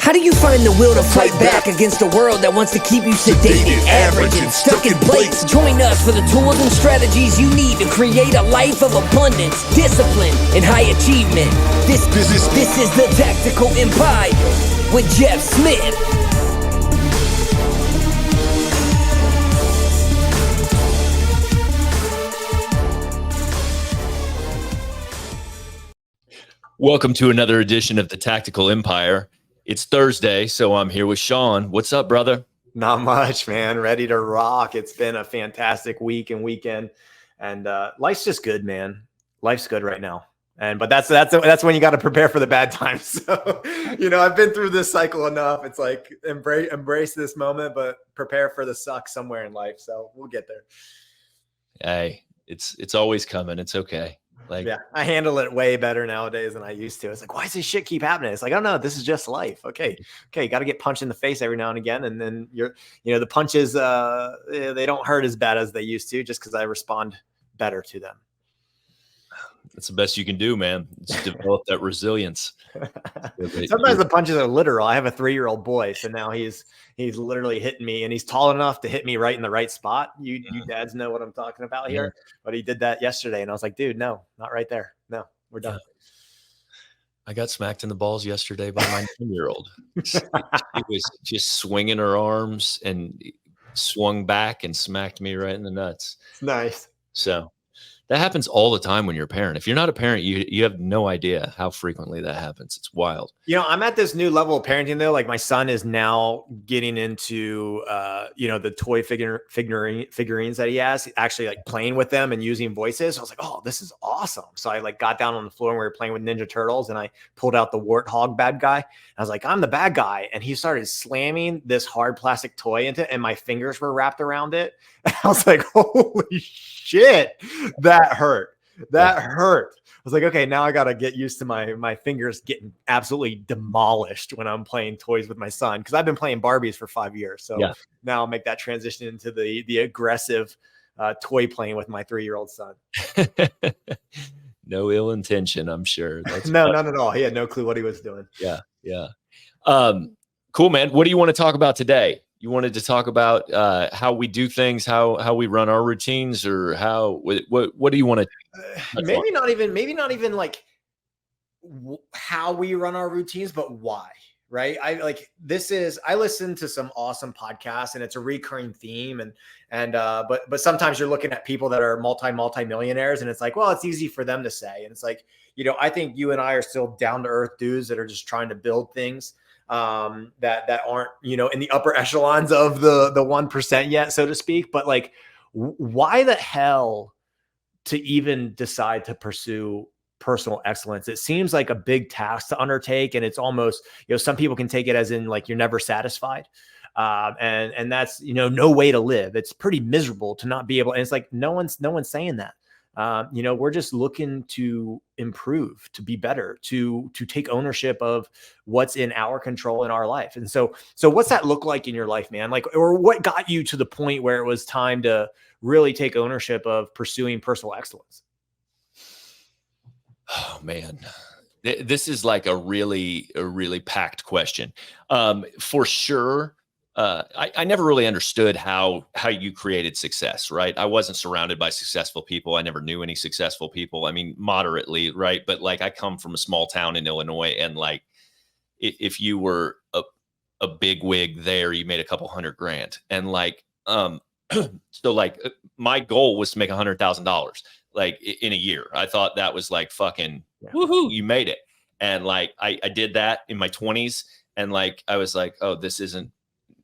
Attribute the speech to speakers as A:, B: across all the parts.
A: How do you find the will to fight back against a world that wants to keep you sedated, average, and stuck in place? Join us for the tools and strategies you need to create a life of abundance, discipline, and high achievement. This is the Tactical Empire with Jeff Smith.
B: Welcome to another edition of the Tactical Empire. It's Thursday, so I'm here with Shawn. What's up, brother?
C: Not much, man. Ready to rock. It's been a fantastic week and weekend, and life's just good, man. Life's good right now, but that's when you got to prepare for the bad times. So, I've been through this cycle enough. It's like embrace this moment, but prepare for the suck somewhere in life. So we'll get there.
B: Hey, it's always coming. It's okay.
C: Yeah, I handle it way better nowadays than I used to. It's like, why does this shit keep happening? It's like, oh no, this is just life. Okay, you got to get punched in the face every now and again, and then the punches, they don't hurt as bad as they used to, just because I respond better to them.
B: That's the best you can do, man. Just develop that resilience.
C: Sometimes the punches are literal. I have a 3-year-old boy, so now he's literally hitting me, and he's tall enough to hit me right in the right spot. You dads know what I'm talking about here. But he did that yesterday, and I was like, dude, no, not right there. No, we're done.
B: I got smacked in the balls yesterday by my 9-year-old. She was just swinging her arms and swung back and smacked me right in the nuts.
C: Nice.
B: So that happens all the time when you're a parent. If you're not a parent, you have no idea how frequently that happens. It's wild.
C: I'm at this new level of parenting, though. Like, my son is now getting into, the toy figurines that he has, actually like playing with them and using voices. I was like, oh, this is awesome. So I got down on the floor and we were playing with Ninja Turtles, and I pulled out the warthog bad guy. I was like, I'm the bad guy. And he started slamming this hard plastic toy into it, and my fingers were wrapped around it. And I was like, holy shit, that hurt. That hurt. I was like, okay, now I got to get used to my fingers getting absolutely demolished when I'm playing toys with my son, because I've been playing Barbies for 5 years. So now I'll make that transition into the aggressive toy playing with my 3-year-old son.
B: No ill intention, I'm sure.
C: No, none at all. He had no clue what he was doing.
B: Yeah. Cool, man. What do you want to talk about today? You wanted to talk about how we do things, how we run our routines, or what do you want to?
C: Maybe not even like how we run our routines, but why, right? I listen to some awesome podcasts, and it's a recurring theme, but sometimes you're looking at people that are multi-millionaires, and it's like, well, it's easy for them to say, and it's like, I think you and I are still down to earth dudes that are just trying to build things that aren't, in the upper echelons of the 1% yet, so to speak. But like, why the hell to even decide to pursue personal excellence? It seems like a big task to undertake, and it's almost, some people can take it as in like, you're never satisfied. And that's, no way to live. It's pretty miserable to not be able, and it's like, no one's saying that. We're just looking to improve, to be better, to take ownership of what's in our control in our life. And so what's that look like in your life, man? Like, or what got you to the point where it was time to really take ownership of pursuing personal excellence?
B: Oh man, this is like a really packed question. For sure. I never really understood how you created success, right? I wasn't surrounded by successful people. I never knew any successful people. I mean, moderately, right? But like, I come from a small town in Illinois, and like, if you were a big wig there, you made a couple $100,000, and like, so like, my goal was to make $100,000 like in a year. I thought that was like fucking woohoo, you made it. And like, I did that in my 20s, and like, I was like, oh, this isn't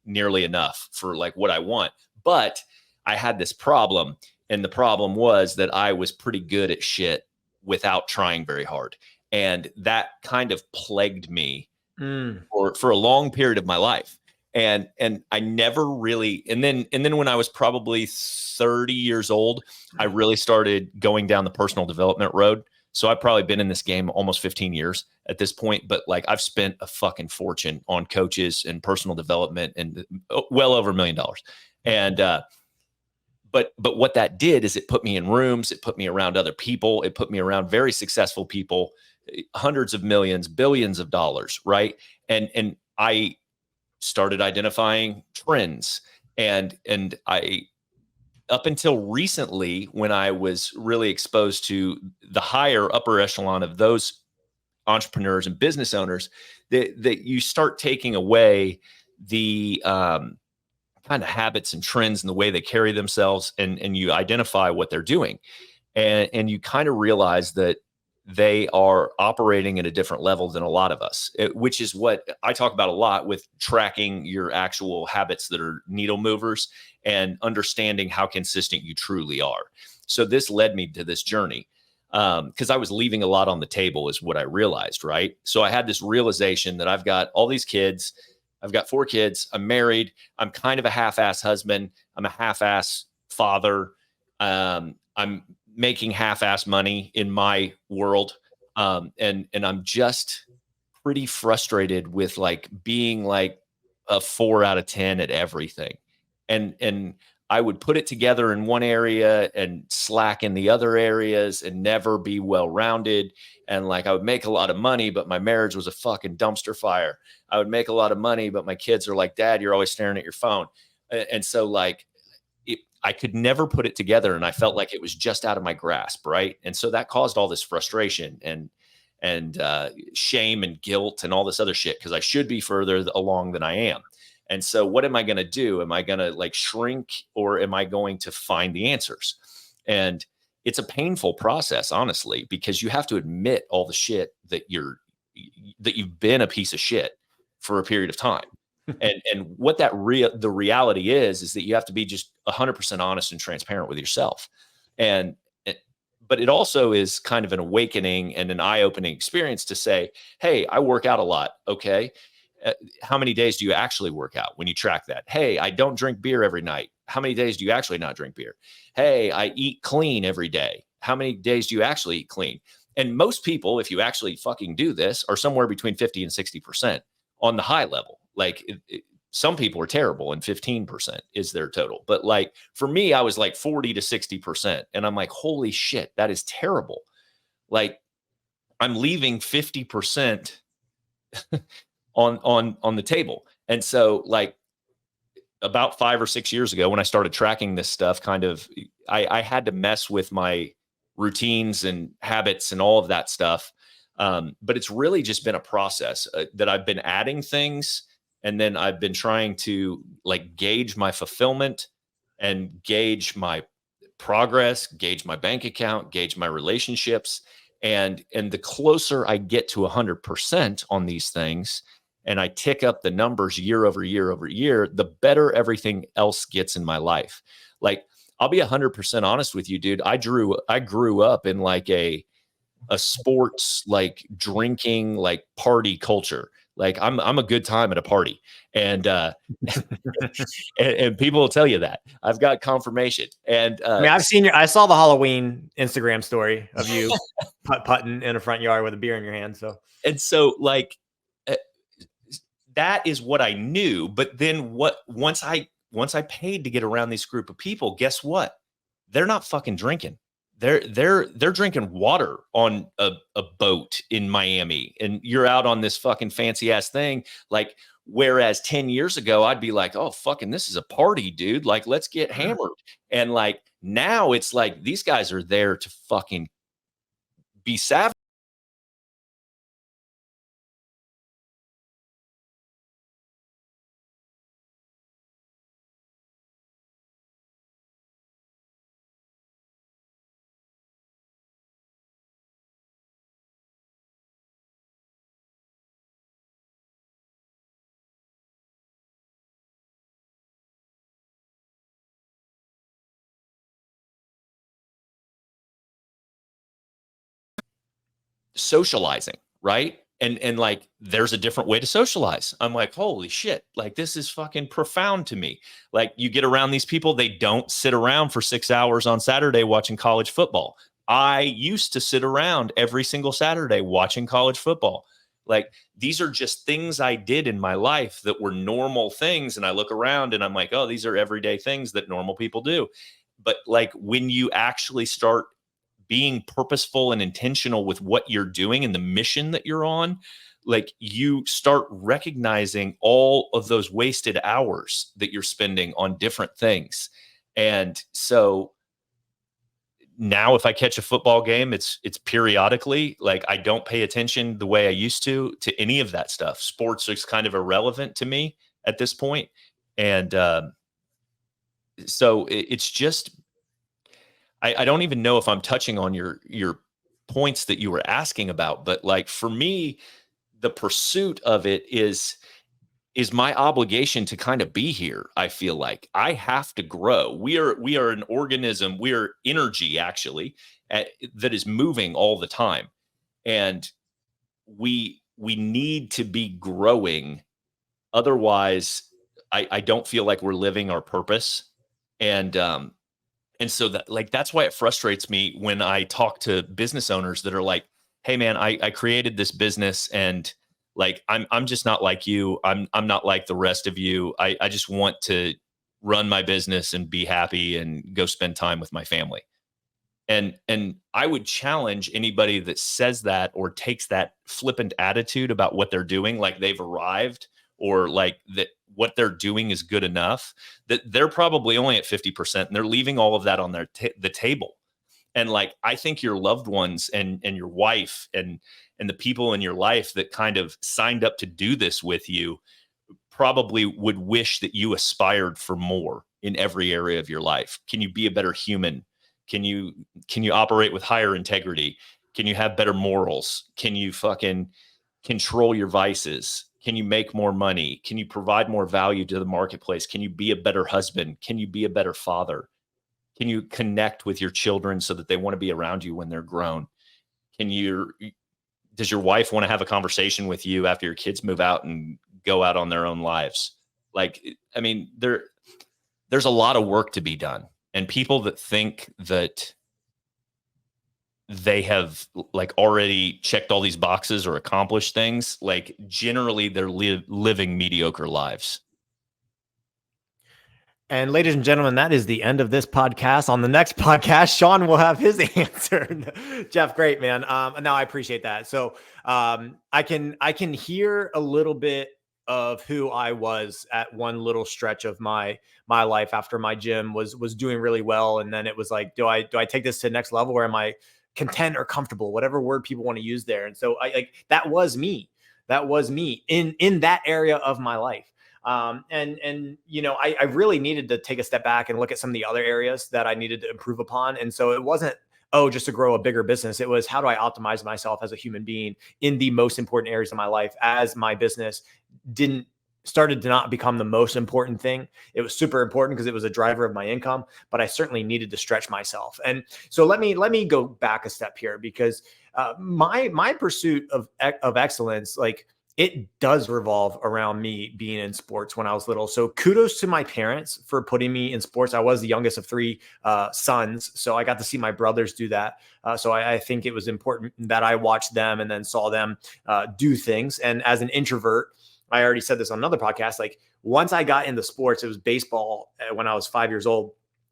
B: nearly enough for like what I want. But I had this problem, and the problem was that I was pretty good at shit without trying very hard. And that kind of plagued me for a long period of my life. And I never really, and then when I was probably 30 years old, I really started going down the personal development road. So I've probably been in this game almost 15 years at this point, but like, I've spent a fucking fortune on coaches and personal development, and well over $1 million. And, but what that did is it put me in rooms, it put me around other people, it put me around very successful people, hundreds of millions, billions of dollars. Right. And I started identifying trends, and I, up until recently, when I was really exposed to the higher upper echelon of those entrepreneurs and business owners, that you start taking away the kind of habits and trends and the way they carry themselves, and you identify what they're doing, and you kind of realize that they are operating at a different level than a lot of us, which is what I talk about a lot with tracking your actual habits that are needle movers and understanding how consistent you truly are. So this led me to this journey, because I was leaving a lot on the table is what I realized, right? So I had this realization that I've got all these kids. I've got 4 kids. I'm married. I'm kind of a half-ass husband. I'm a half-ass father. I'm making half-ass money in my world. And I'm just pretty frustrated with like being like a 4 out of 10 at everything. And I would put it together in one area and slack in the other areas and never be well-rounded. And like, I would make a lot of money, but my marriage was a fucking dumpster fire. I would make a lot of money, but my kids are like, Dad, you're always staring at your phone. And so like, I could never put it together, and I felt like it was just out of my grasp, right? And so that caused all this frustration and shame and guilt and all this other shit, because I should be further along than I am. And so what am I going to do? Am I going to like shrink, or am I going to find the answers? And it's a painful process, honestly, because you have to admit all the shit that you've been a piece of shit for a period of time. And what the reality is that you have to be just 100% honest and transparent with yourself. But it also is kind of an awakening and an eye-opening experience to say, hey, I work out a lot. Okay. How many days do you actually work out when you track that? Hey, I don't drink beer every night. How many days do you actually not drink beer? Hey, I eat clean every day. How many days do you actually eat clean? And most people, if you actually fucking do this, are somewhere between 50 and 60% on the high level. Like some people are terrible and 15% is their total. But like for me, I was like 40 to 60%. And I'm like, holy shit, that is terrible. Like I'm leaving 50% on the table. And so like about 5 or 6 years ago, when I started tracking this stuff, kind of, I had to mess with my routines and habits and all of that stuff. But it's really just been a process that I've been adding things. And then I've been trying to like gauge my fulfillment and gauge my progress, gauge my bank account, gauge my relationships. And the closer I get to 100% on these things, and I tick up the numbers year over year over year, the better everything else gets in my life. Like I'll be 100% honest with you, dude. I grew up in like a sports, like drinking, like party culture. Like I'm a good time at a party, and and people will tell you that. I've got confirmation. And
C: I mean, I saw the Halloween Instagram story of you putting in a front yard with a beer in your hand.
B: So like that is what I knew. But then once I paid to get around this group of people, guess what? They're not fucking drinking. They're drinking water on a boat in Miami, and you're out on this fucking fancy ass thing. Like, whereas 10 years ago, I'd be like, oh, fucking, this is a party, dude. Like, let's get hammered. And like, now it's like, these guys are there to fucking be savage. Socializing, right? And like there's a different way to socialize. I'm like, holy shit, like this is fucking profound to me. Like you get around these people, they don't sit around for 6 hours on Saturday watching college football. I used to sit around every single Saturday watching college football. Like these are just things I did in my life that were normal things, and I look around and I'm like, oh, these are everyday things that normal people do. But like when you actually start being purposeful and intentional with what you're doing and the mission that you're on, like you start recognizing all of those wasted hours that you're spending on different things. And so now if I catch a football game, it's periodically. Like I don't pay attention the way I used to any of that stuff. Sports is kind of irrelevant to me at this point. And so it's just, I don't even know if I'm touching on your points that you were asking about, but like for me, the pursuit of it is my obligation to kind of be here. I feel like I have to grow. We are an organism. We are energy actually that is moving all the time, and we need to be growing. Otherwise, I don't feel like we're living our purpose, and so that like that's why it frustrates me when I talk to business owners that are like, "Hey, man, I created this business and." Like I'm just not like you. I'm not like the rest of you. I just want to run my business and be happy and go spend time with my family. And I would challenge anybody that says that or takes that flippant attitude about what they're doing, like they've arrived or like that what they're doing is good enough, that they're probably only at 50% and they're leaving all of that on the table. And like I think your loved ones and your wife and the people in your life that kind of signed up to do this with you probably would wish that you aspired for more in every area of your life. Can you be a better human? Can you operate with higher integrity? Can you have better morals? Can you fucking control your vices? Can you make more money? Can you provide more value to the marketplace? Can you be a better husband? Can you be a better father? Can you connect with your children so that they want to be around you when they're grown? Does your wife want to have a conversation with you after your kids move out and go out on their own lives? Like, I mean, there's a lot of work to be done. And people that think that they have like already checked all these boxes or accomplished things, like generally they're living mediocre lives.
C: And ladies and gentlemen, that is the end of this podcast. On the next podcast, Shawn will have his answer. Jeff, great, man. No, I appreciate that. So I can hear a little bit of who I was at one little stretch of my life after my gym was doing really well. And then it was like, do I take this to the next level, or am I content or comfortable, whatever word people want to use there? And so that was me. That was me in that area of my life. And you know, I really needed to take a step back and look at some of the other areas that I needed to improve upon. And so it wasn't, just to grow a bigger business. It was, how do I optimize myself as a human being in the most important areas of my life as my business started to not become the most important thing. It was super important because it was a driver of my income, but I certainly needed to stretch myself. And so let me go back a step here, because my pursuit of excellence, like, it does revolve around me being in sports when I was little. So kudos to my parents for putting me in sports. I was the youngest of three sons, so I got to see my brothers do that. So I think it was important that I watched them and then saw them do things. And as an introvert, I already said this on another podcast, like once I got into sports, it was baseball when I was 5 years old,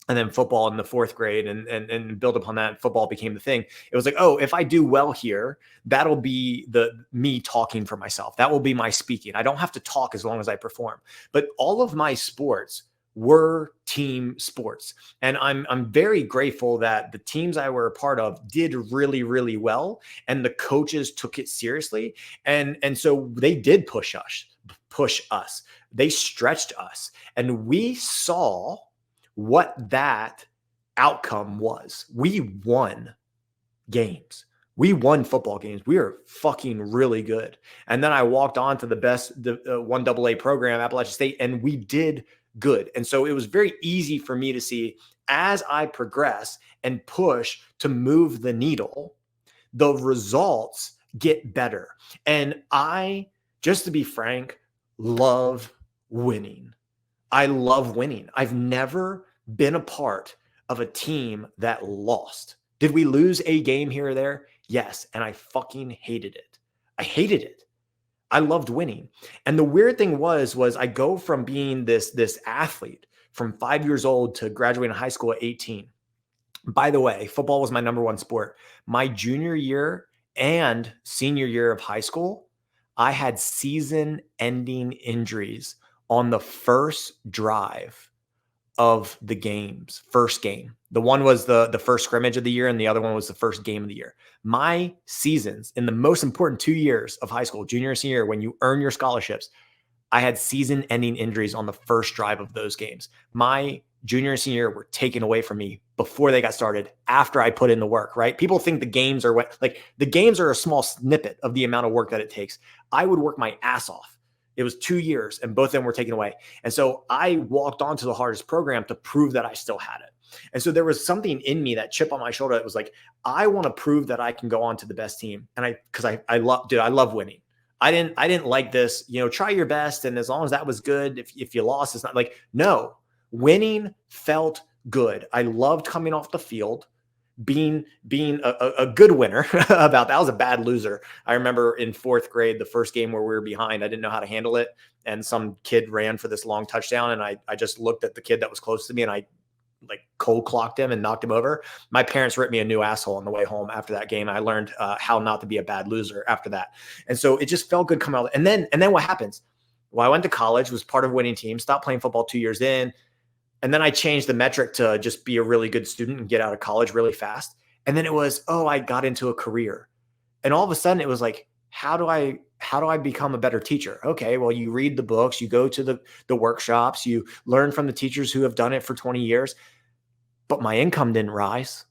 C: and then football in the fourth grade, and build upon that. Football became the thing. It was like, oh, if I do well here, that'll be me talking for myself. That will be my speaking. I don't have to talk as long as I perform. But all of my sports were team sports. And I'm very grateful that the teams I were a part of did really, really well. And the coaches took it seriously. And so they did push us. They stretched us. And we saw what that outcome was. We won games. We won football games. We are fucking really good. And then I walked on to the 1AA program, Appalachian State, and we did good. And so it was very easy for me to see, as I progress and push to move the needle, the results get better. And I, just to be frank, love winning. I love winning. I've never been a part of a team that lost. Did we lose a game here or there? Yes. And I fucking hated it. I hated it. I loved winning. And the weird thing was I go from being this athlete from 5 years old to graduating high school at 18. By the way, football was my number one sport. My junior year and senior year of high school, I had season-ending injuries on the first drive of the games, first game. The one was the first scrimmage of the year, and the other one was the first game of the year. My seasons in the most important 2 years of high school, junior and senior, when you earn your scholarships, I had season-ending injuries on the first drive of those games. My junior and senior were taken away from me before they got started, after I put in the work, right? People think the games are like the games are a small snippet of the amount of work that it takes. I would work my ass off. It was 2 years and both of them were taken away. And so I walked onto the hardest program to prove that I still had it. And so there was something in me, that chip on my shoulder, that was like, I want to prove that I can go on to the best team. And I love winning. I didn't like this, try your best. And as long as that was good, if you lost, it's not like, no, winning felt good. I loved coming off the field, being a good winner about that. I was a bad loser. I remember in 4th grade, the first game where we were behind, I didn't know how to handle it. And some kid ran for this long touchdown. And I just looked at the kid that was close to me and I like cold clocked him and knocked him over. My parents ripped me a new asshole on the way home after that game. I learned how not to be a bad loser after that. And so it just felt good coming out. And then what happens? Well, I went to college, was part of a winning team, stopped playing football 2 years in. And then I changed the metric to just be a really good student and get out of college really fast. And then it was, I got into a career. And all of a sudden it was like, how do I become a better teacher? Okay, well, you read the books, you go to the workshops, you learn from the teachers who have done it for 20 years. But my income didn't rise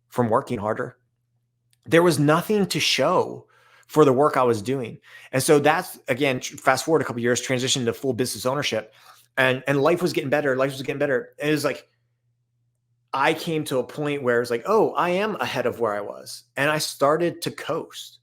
C: from working harder. There was nothing to show for the work I was doing. And so that's, again, fast forward a couple of years, transitioned to full business ownership, and life was getting better. Life was getting better. And it was like, I came to a point where it's like, I am ahead of where I was. And I started to coast.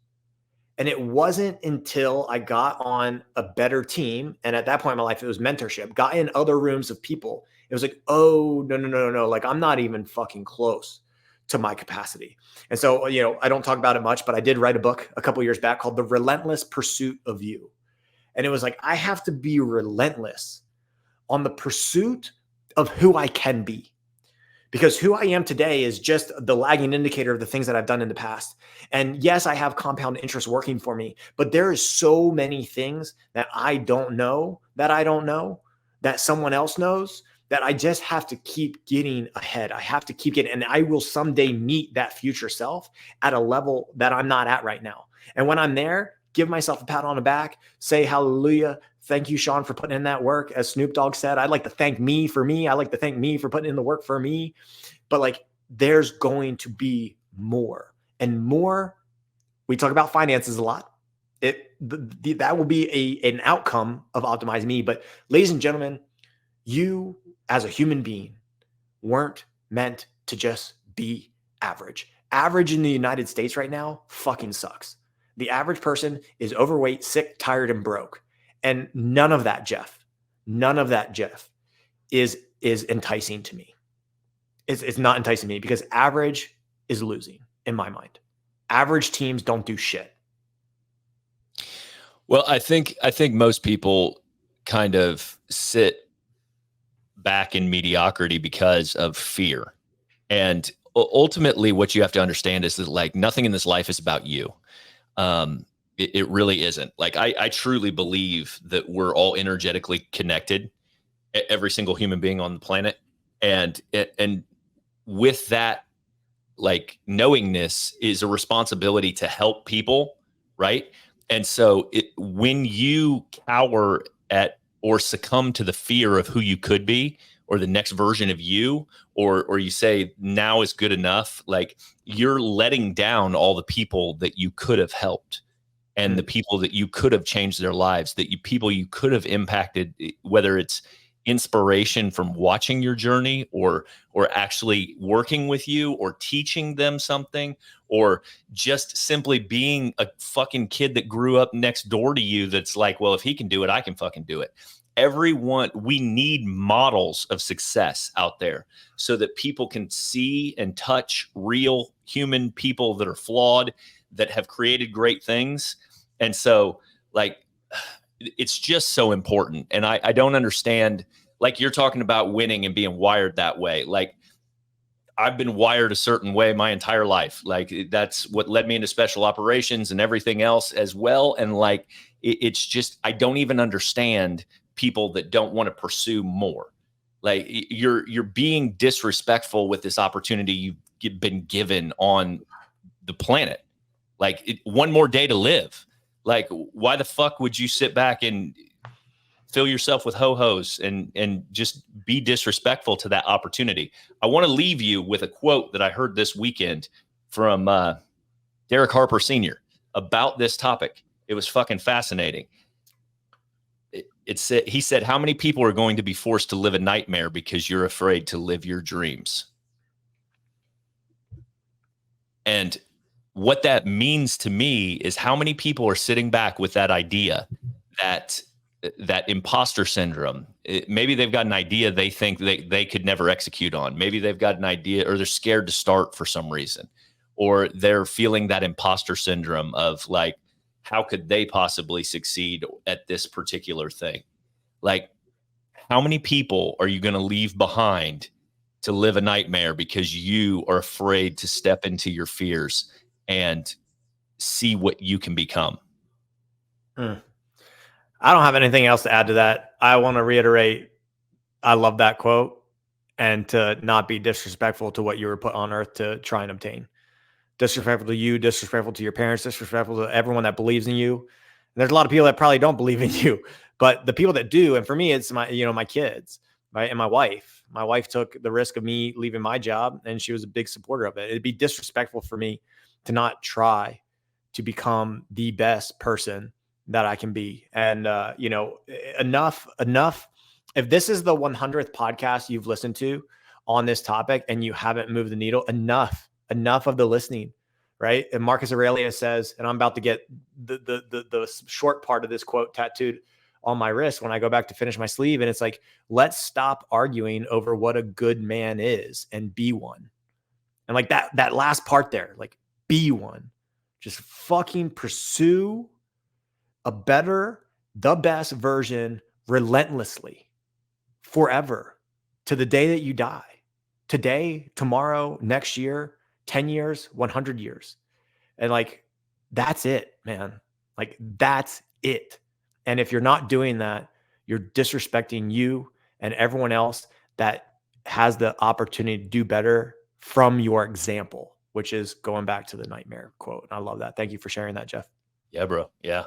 C: And it wasn't until I got on a better team, and at that point in my life, it was mentorship, got in other rooms of people. It was like, no. Like, I'm not even fucking close to my capacity. And so, I don't talk about it much, but I did write a book a couple of years back called The Relentless Pursuit of You. And it was like, I have to be relentless on the pursuit of who I can be. Because who I am today is just the lagging indicator of the things that I've done in the past. And yes, I have compound interest working for me, but there is so many things that I don't know, that someone else knows, that I just have to keep getting ahead. I have to keep getting, and I will someday meet that future self at a level that I'm not at right now. And when I'm there, give myself a pat on the back, say hallelujah. Thank you, Shawn, for putting in that work. As Snoop Dogg said, I'd like to thank me for me. I like to thank me for putting in the work for me. But like, there's going to be more and more. We talk about finances a lot. That will be an outcome of optimizing me. But ladies and gentlemen, you as a human being weren't meant to just be average. Average in the United States right now fucking sucks. The average person is overweight, sick, tired, and broke. And none of that, Jeff, is enticing to me. It's not enticing me, because average is losing in my mind. Average teams don't do shit.
B: Well, I think most people kind of sit back in mediocrity because of fear. And ultimately what you have to understand is that like nothing in this life is about you. It really isn't. Like I truly believe that we're all energetically connected, every single human being on the planet. And with that, like knowingness is a responsibility to help people. Right. And so when you cower at or succumb to the fear of who you could be, or the next version of you, or you say now is good enough, like you're letting down all the people that you could have helped, and the people that you could have changed their lives, people you could have impacted, whether it's inspiration from watching your journey or actually working with you or teaching them something, or just simply being a fucking kid that grew up next door to you that's like, well, if he can do it, I can fucking do it. Everyone, we need models of success out there so that people can see and touch real human people that are flawed, that have created great things. And so like, it's just so important. And I don't understand, like you're talking about winning and being wired that way. Like I've been wired a certain way my entire life. Like that's what led me into special operations and everything else as well. And like, It's just, I don't even understand people that don't want to pursue more. Like you're being disrespectful with this opportunity you've been given on the planet. Like one more day to live. Like, why the fuck would you sit back and fill yourself with ho-hos and just be disrespectful to that opportunity? I want to leave you with a quote that I heard this weekend from Derek Harper Sr. about this topic. It was fucking fascinating. He said, how many people are going to be forced to live a nightmare because you're afraid to live your dreams? And what that means to me is how many people are sitting back with that idea, that imposter syndrome. Maybe they've got an idea they think they could never execute on. Maybe they've got an idea, or they're scared to start for some reason, or they're feeling that imposter syndrome of like, how could they possibly succeed at this particular thing? Like, how many people are you going to leave behind to live a nightmare because you are afraid to step into your fears and see what you can become?
C: I don't have anything else to add to that. I want to reiterate, I love that quote, and to not be disrespectful to what you were put on earth to try and obtain. Disrespectful to you, disrespectful to your parents, disrespectful to everyone that believes in you. And there's a lot of people that probably don't believe in you, but the people that do, and for me, it's my kids, right? And my wife. My wife took the risk of me leaving my job, and she was a big supporter of it. It'd be disrespectful for me to not try to become the best person that I can be. And, enough. If this is the 100th podcast you've listened to on this topic and you haven't moved the needle, enough of the listening, right? And Marcus Aurelius says, and I'm about to get the short part of this quote tattooed on my wrist when I go back to finish my sleeve. And it's like, let's stop arguing over what a good man is and be one. And like that last part there, like, be one. Just fucking pursue the best version relentlessly, forever, to the day that you die. Today, tomorrow, next year, 10 years, 100 years. And like, that's it, man. Like, that's it. And if you're not doing that, you're disrespecting you and everyone else that has the opportunity to do better from your example, which is going back to the nightmare quote. And I love that. Thank you for sharing that, Jeff.
B: Yeah, bro. Yeah.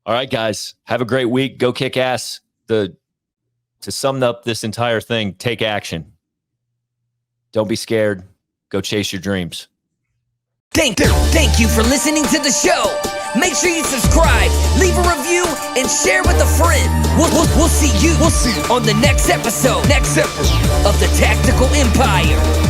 B: All right, guys, have a great week. Go kick ass. To sum up this entire thing, take action. Don't be scared. Go chase your dreams.
A: Thank you for listening to the show. Make sure you subscribe, leave a review, and share with a friend. We'll see you on the next episode of the Tactical Empire.